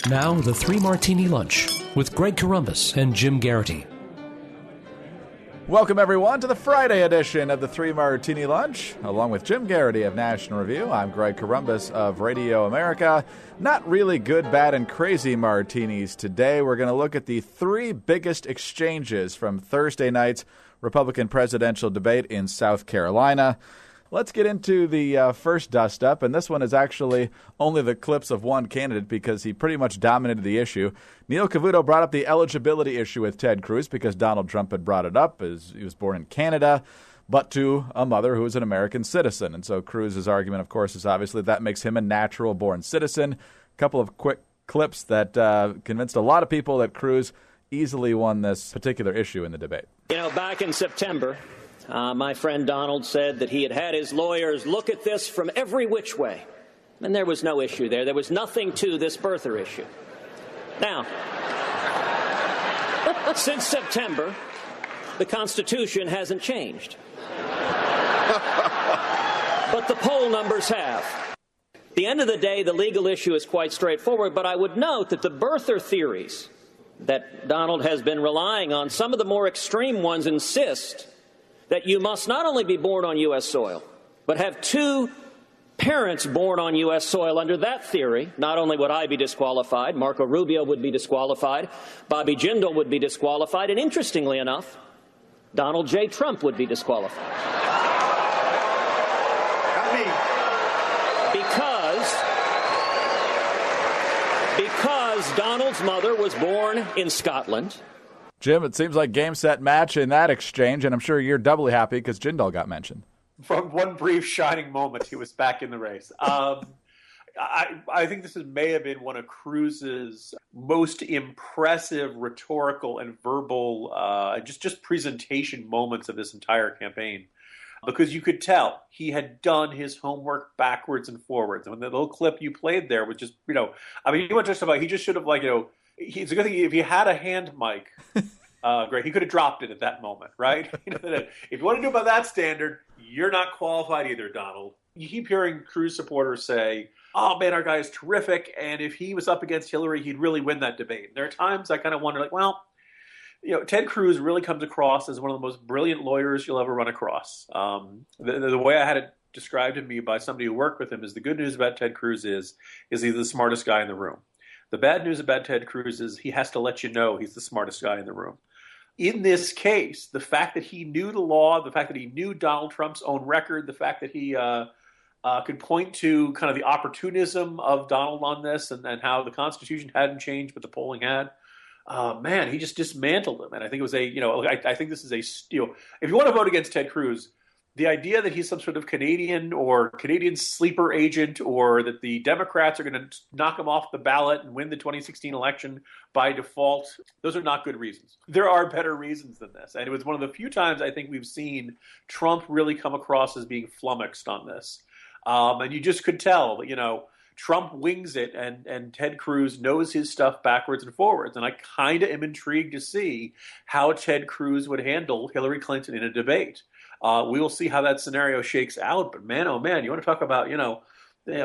Now, the Three Martini Lunch with Greg Corombos and Jim Garrity. Welcome, everyone, to the Friday edition of the Three Martini Lunch. Along with Jim Garrity of National Review, I'm Greg Corombos of Radio America. Not really good, bad, and crazy martinis today. We're going to look at the three biggest exchanges from Thursday night's Republican presidential debate in South Carolina. Let's get into the first dust-up, and this one is actually only the clips of one candidate because he pretty much dominated the issue. Neil Cavuto brought up the eligibility issue with Ted Cruz because Donald Trump had brought it up as he was born in Canada, but to a mother who is an American citizen. And so Cruz's argument, of course, is obviously that makes him a natural-born citizen. A couple of quick clips that convinced a lot of people that Cruz easily won this particular issue in the debate. You know, back in September, my friend Donald said that he had his lawyers look at this from every which way, and there was no issue there. There was nothing to this birther issue. Now, since September, the Constitution hasn't changed. But the poll numbers have. At the end of the day, the legal issue is quite straightforward, but I would note that the birther theories that Donald has been relying on, some of the more extreme ones insist that you must not only be born on U.S. soil, but have two parents born on U.S. soil. Under that theory, not only would I be disqualified, Marco Rubio would be disqualified, Bobby Jindal would be disqualified, and interestingly enough, Donald J. Trump would be disqualified. Because Donald's mother was born in Scotland. Jim, it seems like game, set, match in that exchange, and I'm sure you're doubly happy because Jindal got mentioned. From one brief shining moment, he was back in the race. I think this may have been one of Cruz's most impressive rhetorical and verbal, just presentation moments of this entire campaign. Because you could tell he had done his homework backwards and forwards. And the little clip you played there was just, he just should have, it's a good thing if he had a hand mic, great. He could have dropped it at that moment, right? If you want to do it by that standard, you're not qualified either, Donald. You keep hearing Cruz supporters say, oh, man, our guy is terrific, and if he was up against Hillary, he'd really win that debate. There are times I kind of wonder, Ted Cruz really comes across as one of the most brilliant lawyers you'll ever run across. The way I had it described to me by somebody who worked with him is the good news about Ted Cruz is he's the smartest guy in the room. The bad news about Ted Cruz is he has to let you know he's the smartest guy in the room. In this case, the fact that he knew the law, the fact that he knew Donald Trump's own record, the fact that he could point to kind of the opportunism of Donald on this and how the Constitution hadn't changed, but the polling had, he just dismantled him. And I think it was I think this is if you want to vote against Ted Cruz, the idea that he's some sort of Canadian sleeper agent or that the Democrats are going to knock him off the ballot and win the 2016 election by default, those are not good reasons. There are better reasons than this. And it was one of the few times I think we've seen Trump really come across as being flummoxed on this. And you just could tell that, Trump wings it and Ted Cruz knows his stuff backwards and forwards. And I kind of am intrigued to see how Ted Cruz would handle Hillary Clinton in a debate. We will see how that scenario shakes out. But man, oh man, you want to talk about,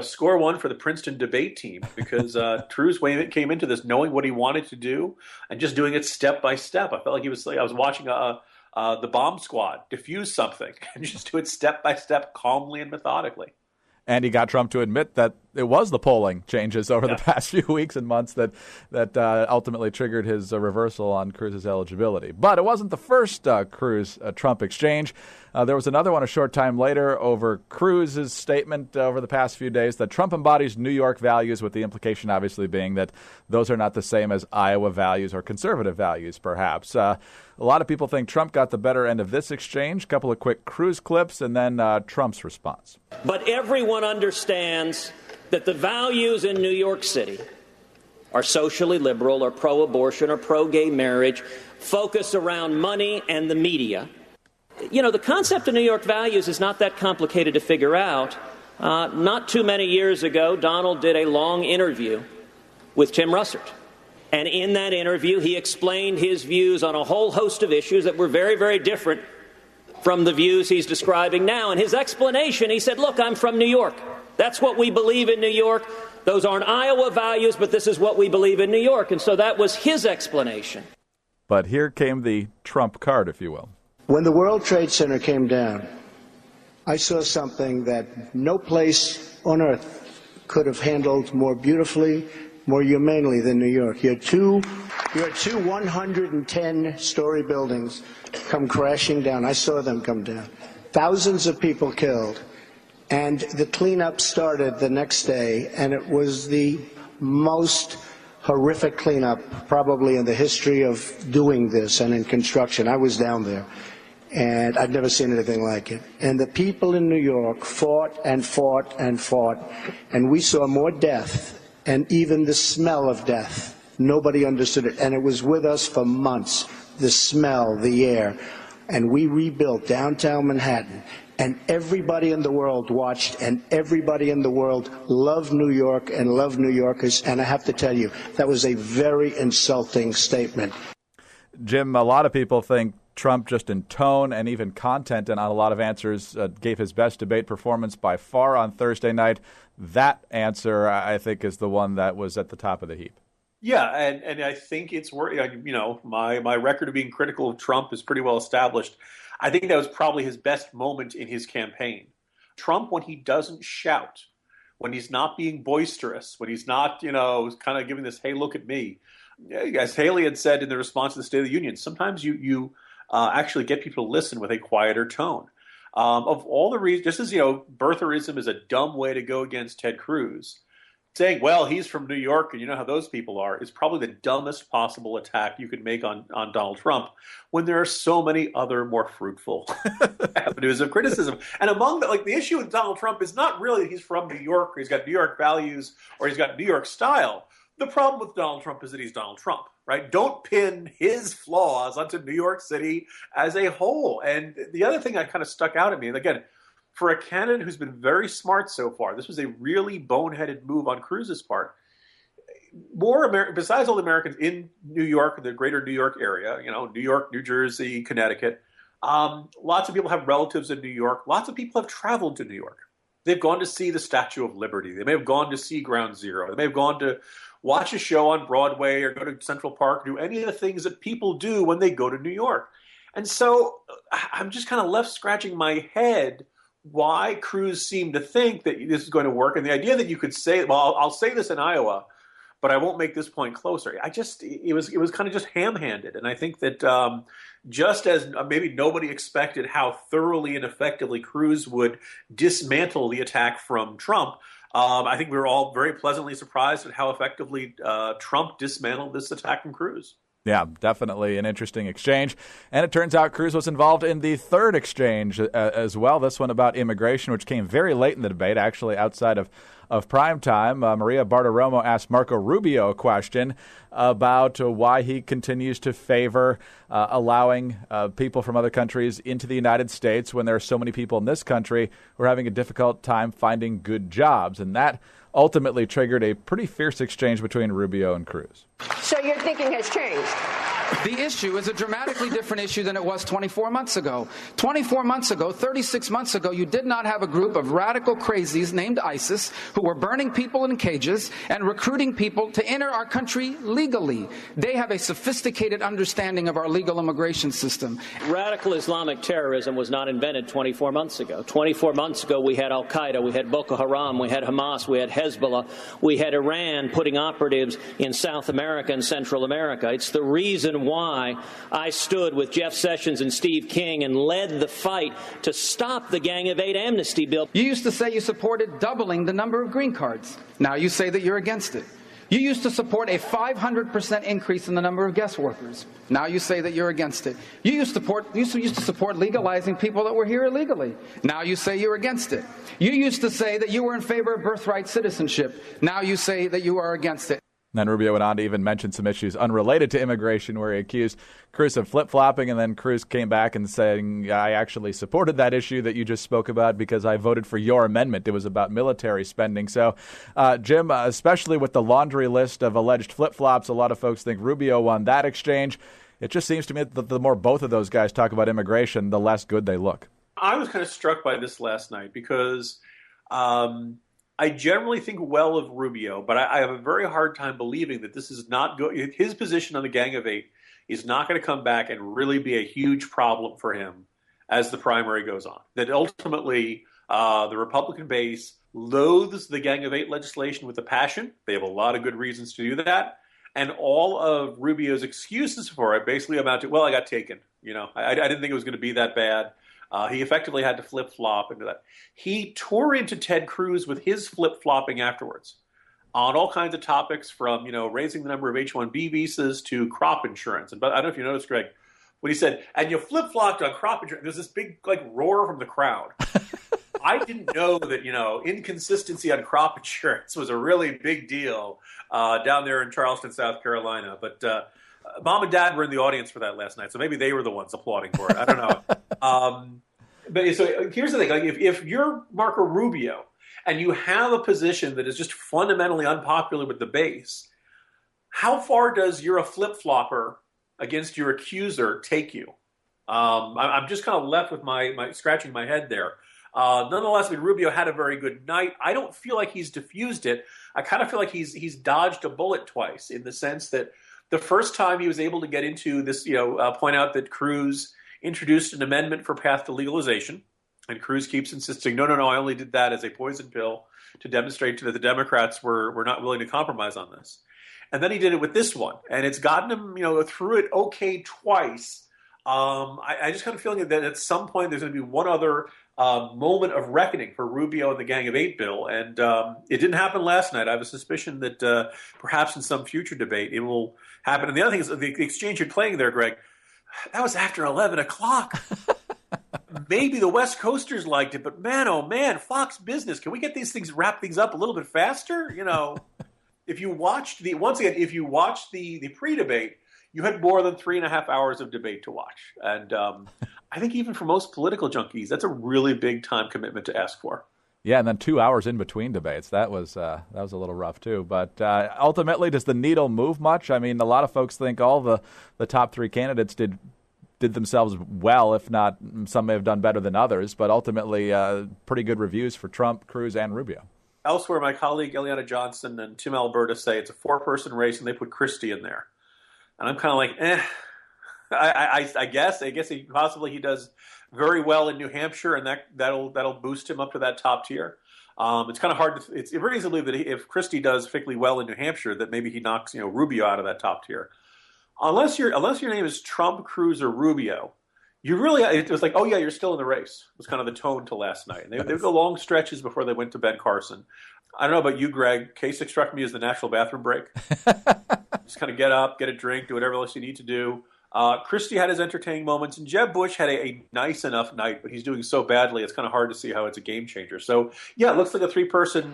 score one for the Princeton debate team because Cruz came into this knowing what he wanted to do and just doing it step by step. I felt like I was watching the bomb squad defuse something and just do it step by step, calmly and methodically. And he got Trump to admit that it was the polling changes over the past few weeks and months that ultimately triggered his reversal on Cruz's eligibility. But it wasn't the first Cruz-Trump exchange. There was another one a short time later over Cruz's statement over the past few days that Trump embodies New York values, with the implication obviously being that those are not the same as Iowa values or conservative values, perhaps. A lot of people think Trump got the better end of this exchange. A couple of quick Cruz clips and then Trump's response. But everyone understands that the values in New York City are socially liberal or pro-abortion or pro-gay marriage, focused around money and the media. The concept of New York values is not that complicated to figure out. Not too many years ago, Donald did a long interview with Tim Russert. And in that interview, he explained his views on a whole host of issues that were very, very different from the views he's describing now. And his explanation, he said, look, I'm from New York. That's what we believe in New York. Those aren't Iowa values, but this is what we believe in New York. And so that was his explanation. But here came the Trump card, if you will. When the World Trade Center came down, I saw something that no place on earth could have handled more beautifully, more humanely than New York. You had two 110-story buildings come crashing down. I saw them come down. Thousands of people killed. And the cleanup started the next day, and it was the most horrific cleanup probably in the history of doing this and in construction. I was down there, and I've never seen anything like it. And the people in New York fought and fought and fought, and we saw more death and even the smell of death. Nobody understood it, and it was with us for months, the smell, the air. And we rebuilt downtown Manhattan, and everybody in the world watched, and everybody in the world loved New York and loved New Yorkers. And I have to tell you, that was a very insulting statement. Jim, a lot of people think Trump, just in tone and even content and on a lot of answers, gave his best debate performance by far on Thursday night. That answer, I think, is the one that was at the top of the heap. Yeah, and I think it's worth, my record of being critical of Trump is pretty well established. I think that was probably his best moment in his campaign. Trump, when he doesn't shout, when he's not being boisterous, when he's not, kind of giving this, hey, look at me. As Haley had said in the response to the State of the Union, sometimes you actually get people to listen with a quieter tone. Of all the reasons, just as, birtherism is a dumb way to go against Ted Cruz, saying, well, he's from New York and you know how those people are, is probably the dumbest possible attack you could make on Donald Trump when there are so many other more fruitful avenues of criticism. And among the issue with Donald Trump is not really that he's from New York or he's got New York values or he's got New York style. The problem with Donald Trump is that he's Donald Trump, right? Don't pin his flaws onto New York City as a whole. And the other thing that kind of stuck out at me, and again, for a candidate who's been very smart so far, this was a really boneheaded move on Cruz's part. Besides all the Americans in New York, the greater New York area, New York, New Jersey, Connecticut, lots of people have relatives in New York. Lots of people have traveled to New York. They've gone to see the Statue of Liberty. They may have gone to see Ground Zero. They may have gone to watch a show on Broadway or go to Central Park, do any of the things that people do when they go to New York. And so I'm just kind of left scratching my head why Cruz seemed to think that this is going to work. And the idea that you could say, well, I'll say this in Iowa, but I won't make this point closer. It was kind of just ham-handed. And I think that just as maybe nobody expected how thoroughly and effectively Cruz would dismantle the attack from Trump, I think we were all very pleasantly surprised at how effectively Trump dismantled this attack from Cruz. Yeah, definitely an interesting exchange. And it turns out Cruz was involved in the third exchange as well, this one about immigration, which came very late in the debate, actually outside of prime time. Maria Bartiromo asked Marco Rubio a question about why he continues to favor allowing people from other countries into the United States when there are so many people in this country who are having a difficult time finding good jobs. And that ultimately triggered a pretty fierce exchange between Rubio and Cruz. So your thinking has changed? The issue is a dramatically different issue than it was 24 months ago. 24 months ago, 36 months ago, you did not have a group of radical crazies named ISIS who were burning people in cages and recruiting people to enter our country legally. They have a sophisticated understanding of our legal immigration system. Radical Islamic terrorism was not invented 24 months ago. 24 months ago, we had Al-Qaeda, we had Boko Haram, we had Hamas, we had Hezbollah, we had Iran putting operatives in South America and Central America. It's the reason why I stood with Jeff Sessions and Steve King and led the fight to stop the Gang of Eight amnesty bill. You used to say you supported doubling the number of green cards. Now you say that you're against it. You used to support a 500% increase in the number of guest workers. Now you say that you're against it. You used to support legalizing people that were here illegally. Now you say you're against it. You used to say that you were in favor of birthright citizenship. Now you say that you are against it. Then Rubio went on to even mention some issues unrelated to immigration where he accused Cruz of flip-flopping, and then Cruz came back and saying, I actually supported that issue that you just spoke about because I voted for your amendment. It was about military spending. So, Jim, especially with the laundry list of alleged flip-flops, a lot of folks think Rubio won that exchange. It just seems to me that the more both of those guys talk about immigration, the less good they look. I was kind of struck by this last night because I generally think well of Rubio, but I have a very hard time believing that this is not his position on the Gang of Eight is not going to come back and really be a huge problem for him as the primary goes on. That ultimately the Republican base loathes the Gang of Eight legislation with a passion. They have a lot of good reasons to do that. And all of Rubio's excuses for it basically amount to, well, I got taken. I didn't think it was going to be that bad. He effectively had to flip-flop into that. He tore into Ted Cruz with his flip-flopping afterwards on all kinds of topics from, raising the number of H-1B visas to crop insurance. But I don't know if you noticed, Greg, when he said, and you flip-flopped on crop insurance, there's this big roar from the crowd. I didn't know that, inconsistency on crop insurance was a really big deal down there in Charleston, South Carolina. But Mom and Dad were in the audience for that last night, so maybe they were the ones applauding for it. I don't know. But so here's the thing. If you're Marco Rubio and you have a position that is just fundamentally unpopular with the base, how far does you're a flip-flopper against your accuser take you? I'm just kind of left with my scratching my head there. Nonetheless, Rubio had a very good night. I don't feel like he's diffused it. I kind of feel like he's dodged a bullet twice in the sense that the first time he was able to get into this, point out that Cruz introduced an amendment for path to legalization, and Cruz keeps insisting, no, I only did that as a poison pill to demonstrate that the Democrats were not willing to compromise on this. And then he did it with this one, and it's gotten him, through it okay twice. I just kind of feeling that at some point there's going to be one other moment of reckoning for Rubio and the Gang of Eight bill, and it didn't happen last night. I have a suspicion that perhaps in some future debate it will happen. And the other thing is the exchange you're playing there, Greg, that was after 11 o'clock. Maybe the West Coasters liked it, but man, oh man, Fox Business, can we get wrap things up a little bit faster? If you watched the pre-debate, you had more than 3.5 hours of debate to watch. And I think even for most political junkies, that's a really big time commitment to ask for. Yeah, and then 2 hours in between debates. That was a little rough, too. But ultimately, does the needle move much? I mean, a lot of folks think all the top three candidates did themselves well, if not some may have done better than others. But ultimately, pretty good reviews for Trump, Cruz, and Rubio. Elsewhere, my colleague Eliana Johnson and Tim Alberta say it's a 4-person race, and they put Christie in there. And I'm kind of like, I guess he does very well in New Hampshire, and that'll boost him up to that top tier. It's kind of hard it's very easy to believe that if Christie does particularly well in New Hampshire, that maybe he knocks Rubio out of that top tier. Unless your name is Trump, Cruz, or Rubio, it was like, oh yeah, you're still in the race. Was kind of the tone to last night. And they would go long stretches before they went to Ben Carson. I don't know about you, Greg. Kasich struck me as the national bathroom break. Just kind of get up, get a drink, do whatever else you need to do. Christie had his entertaining moments, and Jeb Bush had a nice enough night, but he's doing so badly, it's kind of hard to see how it's a game changer. So, yeah, it looks like a 3-person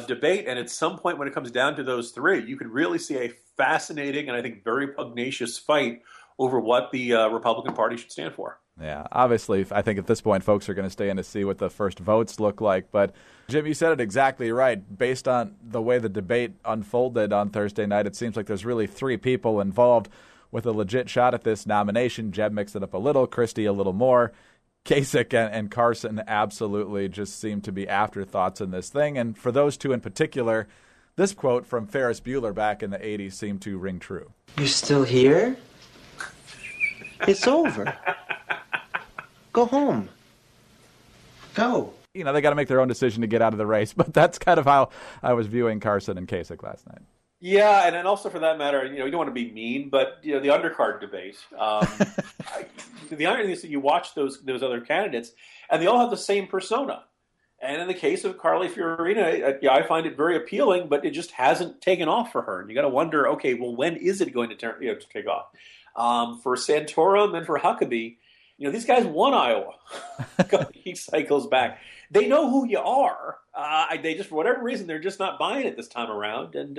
debate, and at some point when it comes down to those three, you could really see a fascinating and I think very pugnacious fight over what the Republican Party should stand for. Yeah, obviously, I think at this point, folks are going to stay in to see what the first votes look like. But, Jim, you said it exactly right. Based on the way the debate unfolded on Thursday night, it seems like there's really 3 people involved with a legit shot at this nomination. Jeb mixed it up a little, Christie a little more. Kasich and Carson absolutely just seem to be afterthoughts in this thing. And for those two in particular, this quote from Ferris Bueller back in the 80s seemed to ring true. You're still here? It's over. Go home. Go. They got to make their own decision to get out of the race, but that's kind of how I was viewing Carson and Kasich last night. Yeah, and then also for that matter, you don't want to be mean, but the undercard debate. The irony is that you watch those other candidates, and they all have the same persona. And in the case of Carly Fiorina, I find it very appealing, but it just hasn't taken off for her. And you got to wonder, okay, well, when is it going to to take off? For Santorum and for Huckabee, these guys won Iowa a couple cycles back. They know who you are. They just, for whatever reason, they're just not buying it this time around. And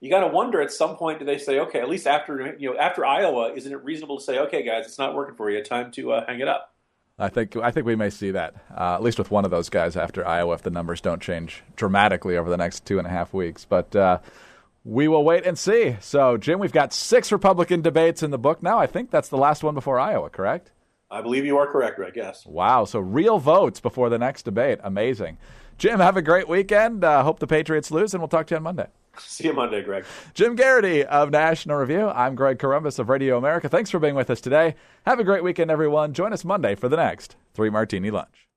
you got to wonder at some point, do they say, okay, at least after Iowa, isn't it reasonable to say, okay, guys, it's not working for you. Time to hang it up? I think we may see that, at least with one of those guys after Iowa, if the numbers don't change dramatically over the next 2.5 weeks. But we will wait and see. So, Jim, we've got 6 Republican debates in the book now. I think that's the last one before Iowa, correct? I believe you are correct, Greg, yes. Wow, so real votes before the next debate. Amazing. Jim, have a great weekend. Hope the Patriots lose, and we'll talk to you on Monday. See you Monday, Greg. Jim Garrity of National Review. I'm Greg Columbus of Radio America. Thanks for being with us today. Have a great weekend, everyone. Join us Monday for the next 3 Martini Lunch.